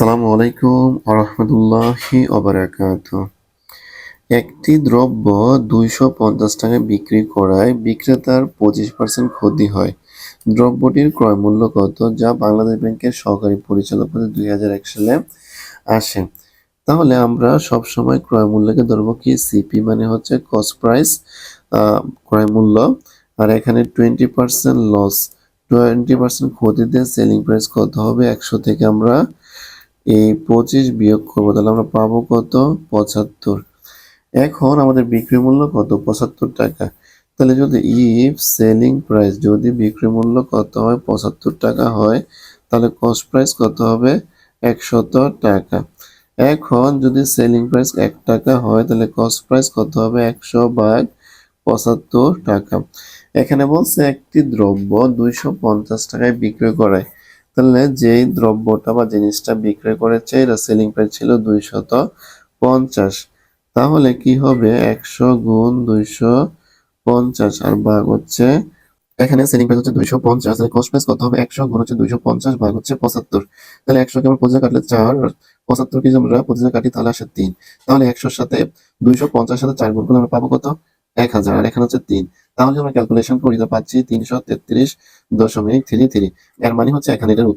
আসসালামু আলাইকুম আরহামতুল্লাহি ওবারাকাতু। একটি দ্রব্য ২৫০ টাকায় বিক্রি করায় বিক্রেতার ২৫% ক্ষতি হয়। দ্রব্যটির ক্রয় মূল্য কত, যা বাংলাদেশ ব্যাংকের সহকারী পরিচালক পদে ২০০১ সালে আসে? তাহলে আমরা সবসময় ক্রয় মূল্যকে ধরবো কি সিপি, মানে হচ্ছে কস্ট প্রাইস, ক্রয় মূল্য। আর এখানে 20% লস, 20% ক্ষতিতে সেলিং প্রাইস কত হবে? ১০০ থেকে আমরা এই ২৫ বিয়োগ করবো, তাহলে আমরা পাবো কত? ৭৫। এখন আমাদের বিক্রি মূল্য কত? ৭৫ টাকা। তাহলে যদি ইফ সেলিং প্রাইস, যদি বিক্রি মূল্য কত হয়? ৭৫ টাকা হয়, তাহলে কস্ট প্রাইস কত হবে? ১০০ টাকা। এখন যদি সেলিং প্রাইস ১ টাকা হয়, তাহলে কস্ট প্রাইস কত হবে? ১০০/৭৫ টাকা। এখানে বলছে একটি দ্রব্য ২৫০ টাকায় বিক্রি করায়। তাহলে যেই দ্রব্যটা বা জিনিসটা বিক্রয় করেছে এর সেলিং প্রাইস ছিল ২৫০। তাহলে কি হবে? ১০০ গুণ ২৫০ আর ভাগ হচ্ছে, এখানে সেলিং প্রাইস হচ্ছে ২৫০, তাহলে কস্ট প্রাইস কত হবে? ১০০ গুণ হচ্ছে ২৫০ ভাগ হচ্ছে ৭৫। তাহলে ১০০ কে আমরা ২৫ কাটলে ৪, আর ৭৫ কে যদি আমরা ২৫ কাটি তাহলে আসে ৩। তাহলে ১০০ সাথে ২৫০ সাথে ৪ গুণ করলে আমরা পাবো কত? ১০০০, আর এখানে হচ্ছে ৩। তাহলে আমরা ক্যালকুলেশন করি তো পাচ্ছি ৩৩৩.33। এর মানে হচ্ছে এখানে এটার উত্তর